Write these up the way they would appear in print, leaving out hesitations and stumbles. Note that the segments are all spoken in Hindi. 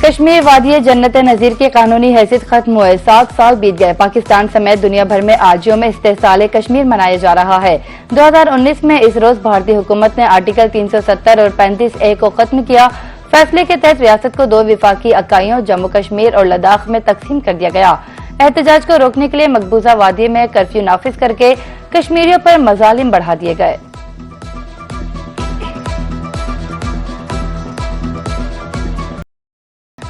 कश्मीर वादी जन्नत नजीर की कानूनी हैसियत खत्म हुए 7 साल बीत गए। पाकिस्तान समेत दुनिया भर में आजियों में इस्तेसाले कश्मीर मनाया जा रहा है। 2019 में इस रोज भारतीय हुकूमत ने आर्टिकल 370 और 35A को खत्म किया। फैसले के तहत रियासत को 2 विफाकी इकाइयों जम्मू कश्मीर और लद्दाख में तकसीम कर दिया गया। एहतजाज को रोकने के लिए मकबूजा वादी में कर्फ्यू नाफिज करके कश्मीरियों पर मजालिम बढ़ा दिए गए।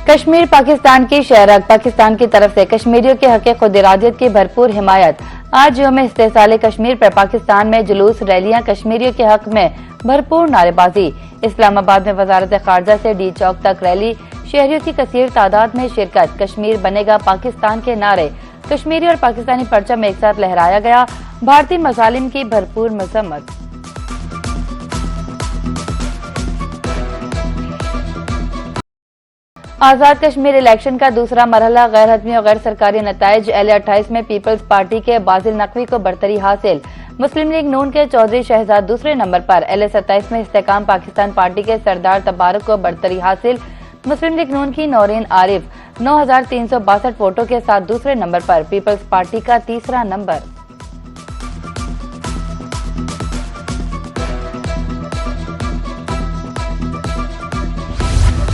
कश्मीर पाकिस्तान की शहरक, पाकिस्तान की तरफ से कश्मीरियों के हक खुद इरादियत की भरपूर हिमायत। आज यौम इस्तेसाले कश्मीर पर पाकिस्तान में जुलूस, रैलियां, कश्मीरियों के हक में भरपूर नारेबाजी। इस्लामाबाद में वजारत खारजा से डी चौक तक रैली, शहरियों की कसीर तादाद में शिरकत। कश्मीर बनेगा पाकिस्तान के नारे कश्मीरी और पाकिस्तानी परचम एक साथ लहराया गया। भारतीय मजालिम की भरपूर मजम्मत। आजाद कश्मीर इलेक्शन का दूसरा मरहला, गैर हतमी और गैर सरकारी नताइज। L28 में पीपल्स पार्टी के बाजिल नकवी को बढ़तरी हासिल। मुस्लिम लीग नून के चौधरी शहजाद दूसरे नंबर पर। L27 में इस्तेकाम पाकिस्तान पार्टी के सरदार तबारक को बढ़तरी हासिल। मुस्लिम लीग नून की नौरीन आरिफ 9,362 वोटों के साथ दूसरे नंबर पर। पीपल्स पार्टी का तीसरा नंबर।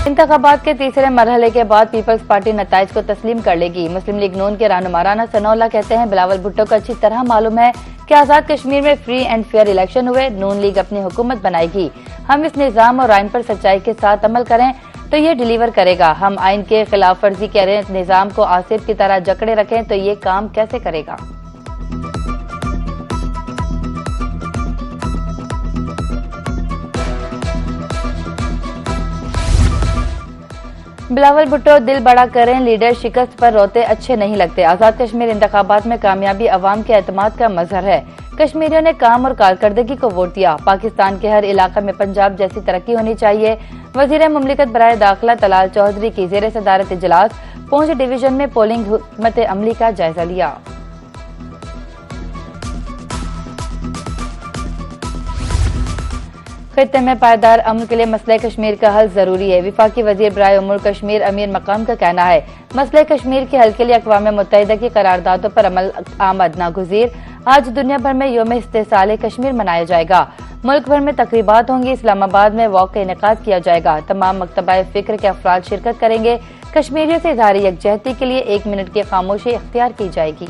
इंतखाबात के तीसरे मरहले के बाद पीपल्स पार्टी नताइज को तस्लीम कर लेगी। मुस्लिम लीग नून के रहनुमा राना सनाउल्लाह कहते हैं, बिलावल भुट्टो को अच्छी तरह मालूम है कि आजाद कश्मीर में फ्री एंड फेयर इलेक्शन हुए। नून लीग अपनी हुकूमत बनाएगी। हम इस निजाम और आइन पर सच्चाई के साथ अमल करें तो ये डिलीवर करेगा। हम आइन के खिलाफ वर्जी करें, निजाम को आसिफ की तरह जकड़े रखें तो ये काम कैसे करेगा। बिलावल भुट्टो, दिल बड़ा करें, लीडर शिकस्त पर रोते अच्छे नहीं लगते। आजाद कश्मीर इंतखाबात में कामयाबी अवाम के एतमाद का मजहर है। कश्मीरियों ने काम और कारकर्दगी को वोट दिया। पाकिस्तान के हर इलाका में पंजाब जैसी तरक्की होनी चाहिए। वजीर मुमलिकत बराए दाखिला तलाल चौधरी की जेर सदारत इजलास पुंछ डिवीजन में पोलिंग हुकूमत अमली का जायजा लिया। खित्ते में पायदार अमन के लिए मसले कश्मीर का हल जरूरी है। विफाकी वजीर बराए उमूर कश्मीर अमीर मकाम का कहना है, मसले कश्मीर के हल के लिए अक़वाम मुत्तहिदा की करारदादों पर अमल आमद नागुज़ीर। आज दुनिया भर में यौम इस्तेसाले कश्मीर मनाया जाएगा। मुल्क भर में तकरीबात होंगी। इस्लामाबाद में वॉक का इनेकाद किया जाएगा। तमाम मकतबा फिक्र के अफराद शिरकत करेंगे। कश्मीरियों से इज़हार यकजहती के लिए 1 मिनट की खामोशी इख्तियार की जाएगी।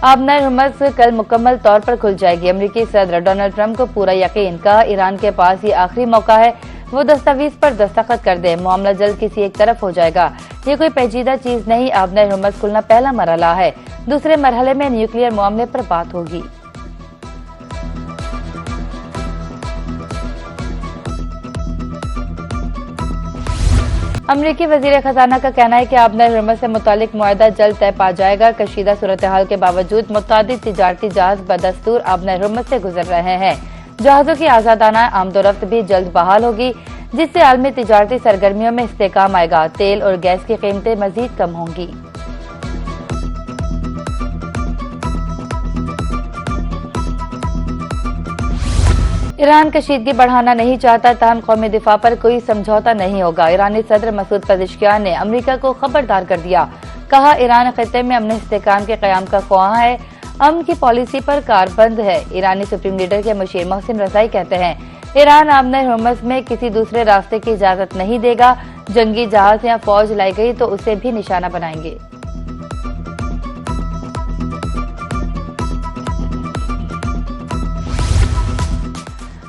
आबनार हुर्मुज़ कल मुकम्मल तौर पर खुल जाएगी। अमरीकी सदर डोनाल्ड ट्रंप को पूरा यकीन, कहा ईरान के पास ये आखिरी मौका है वो दस्तावेज पर दस्तखत कर दे। मामला जल्द किसी एक तरफ हो जाएगा। ये कोई पेचीदा चीज नहीं। आबनार हुर्मुज़ खुलना पहला मरहला है। दूसरे मरहले में न्यूक्लियर मामले पर बात होगी। अमरीकी वजीर खजाना का कहना है कि आबनार हुर्मुज़ से मुतालिक मुआहदा जल्द तय पा जाएगा। कशीदा सूरत हाल के बावजूद मुतादिद तिजारती जहाज बदस्तूर आबनार हुर्मुज़ से गुजर रहे हैं। जहाजों की आजादाना आमदोरफ्त भी जल्द बहाल होगी, जिससे आलमी तिजारती सरगर्मियों में इस्तेकाम आएगा। तेल और गैस की कीमतें मजीद कम होंगी। ईरान कशीदगी बढ़ाना नहीं चाहता, ताहम कौमी दिफा पर कोई समझौता नहीं होगा। ईरानी सदर मसूद पेज़ेश्कियान ने अमरीका को खबरदार कर दिया। कहा, ईरान खित्ते में अमन इस्तेहकाम के क़याम का ख्वाह है। अमन की पॉलिसी पर कारबंद है। ईरानी सुप्रीम लीडर के मुशीर मोहसिन रज़ाई कहते हैं, ईरान आबनार हुर्मुज़ में किसी दूसरे रास्ते की इजाजत नहीं देगा। जंगी जहाज या फौज लाई गई तो उसे भी निशाना बनाएंगे।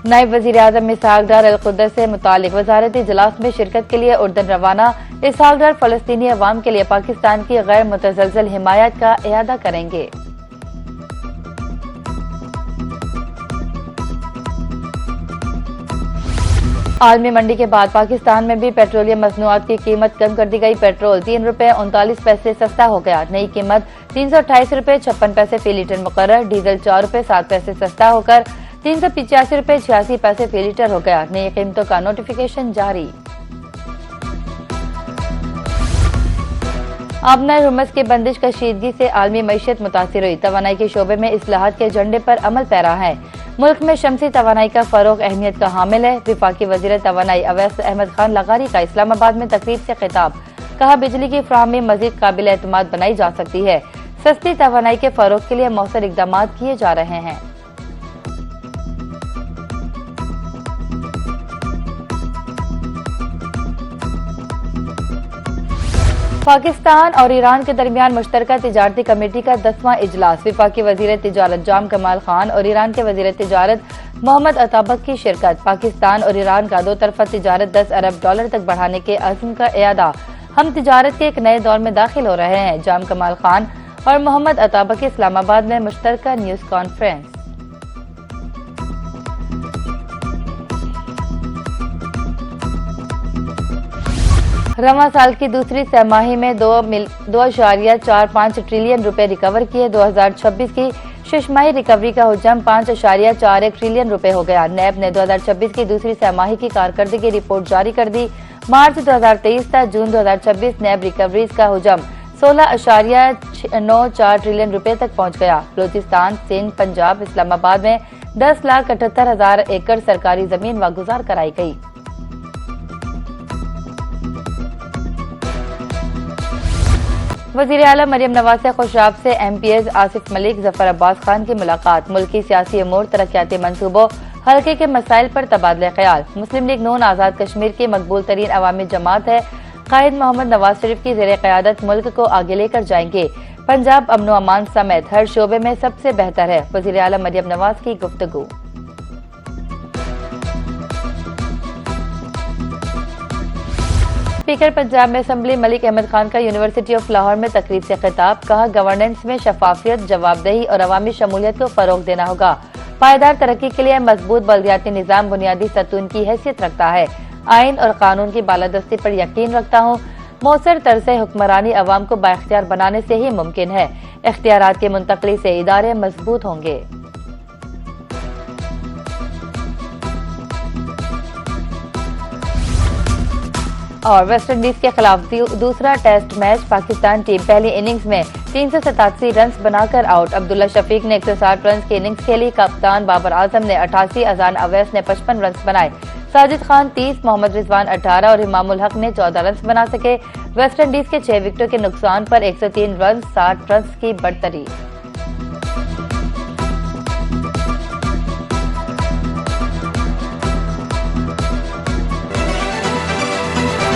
नायब वजीर आज़म इसहाक डार अल-कुद्दस से मुतालिक वजारती इजलास में शिरकत के लिए उर्दन रवाना। इसहाक डार फलस्तीनी अवाम के लिए पाकिस्तान की गैर मुतज़लज़ल हिमायत का इयादा करेंगे। आलमी मंडी के बाद पाकिस्तान में भी पेट्रोलियम मसनूआत की कीमत कम कर दी गई। पेट्रोल 3 रुपए 39 पैसे सस्ता हो गया। नई कीमत 328 रुपए 56 पैसे फी लीटर मुकर्रर। डीजल 4 रुपए 7 पैसे सस्ता होकर 385 रुपए 86 पैसे फी लीटर हो गया। नई कीमतों का नोटिफिकेशन जारी। आबनार हुर्मुज़ की बंदिश कशीदगी से आलमी मईशत मुतासिर हुई। तवानाई के शोबे में इस्लाहात के झंडे पर अमल पैरा है। मुल्क में शमसी तवानाई का फरोग अहमियत का हामिल है। वफाकी वजीर तवानाई अवैस अहमद खान लगारी का इस्लामाबाद में तकरीब से खिताब। कहा, बिजली की फ्राहमी मजीद काबिल एतमाद बनाई जा सकती है। सस्ती तवानाई के फरोग के लिए मौसर इकदाम किए जा रहे हैं। पाकिस्तान और ईरान के दरमियान मुश्तरका तिजारती कमेटी का 10वां इजलास। वफाकी वजीर तिजारत जाम कमाल खान और ईरान के वजीर तिजारत मोहम्मद अताबक की शिरकत। पाकिस्तान और ईरान का 2 तरफा तिजारत 10 अरब डॉलर तक बढ़ाने के अज़्म का इयादा। हम तिजारत के एक नए दौर में दाखिल हो रहे हैं। जाम कमाल खान और मोहम्मद अताबक इस्लामाबाद में मुश्तरका न्यूज कॉन्फ्रेंस। रवां साल की दूसरी तिमाही में 2.45 ट्रिलियन रुपए रिकवर किए। 2026 की शशमाही रिकवरी का हुजम 5.41 ट्रिलियन रुपए हो गया। नैब ने 2026 की दूसरी तिमाही की कारकर्दगी रिपोर्ट जारी कर दी। मार्च 2023 तक जून 2026 नैब रिकवरीज का हुजम 16.94 ट्रिलियन रुपए तक पहुंच गया। बलूचिस्तान, सिंध, पंजाब, इस्लामाबाद में 10,78,000 एकड़ सरकारी जमीन वागुजार कराई गई। वज़ीर आला मरियम नवाज से खुशाब से MPs आसिफ मलिक, जफर अब्बास खान की मुलाकात। मुल्की सियासी अमूर, तरक्याती मंसूबों, हल्के के मसाइल पर तबादला ख्याल। मुस्लिम लीग नून आज़ाद कश्मीर की मकबूल तरीन अवामी जमात है। कायद मोहम्मद नवाज शरीफ की ज़ेरे क़यादत मुल्क को आगे लेकर जाएंगे। पंजाब अमन व अमान समेत हर शोबे में सबसे बेहतर है। वज़ीर आला मरियम नवाज की गुफ्तगू। स्पीकर पंजाब में असम्बली मलिक अहमद खान का यूनिवर्सिटी ऑफ लाहौर में तकरीब से खिताब। कहा, गवर्नेंस में शफाफियत, जवाबदेही और अवामी शमूलियत को फरोग देना होगा। पायदार तरक्की के लिए मजबूत बल्दियाती निज़ाम बुनियादी सतून की हैसियत रखता है। आइन और कानून की बालादस्ती पर यकीन रखता हूँ। मौसर तर्ज़ हुक्मरानी अवाम को बाइख्तियार बनाने से ही मुमकिन है। इख्तियारात की मुंतकली से इदारे मजबूत होंगे। और वेस्ट इंडीज के खिलाफ दूसरा टेस्ट मैच। पाकिस्तान टीम पहली इनिंग्स में 387 रन बनाकर आउट। अब्दुल्ला शफीक ने 160 रन की इनिंग्स खेली। कप्तान बाबर आजम ने 88, अजान अवैस ने 55 रन बनाए। साजिद खान 30, मोहम्मद रिजवान 18 और इमामुल हक ने 14 रन बना सके। वेस्ट इंडीज के 6 विकेटों के नुकसान पर 103 रन 60 रन की बढ़तरी।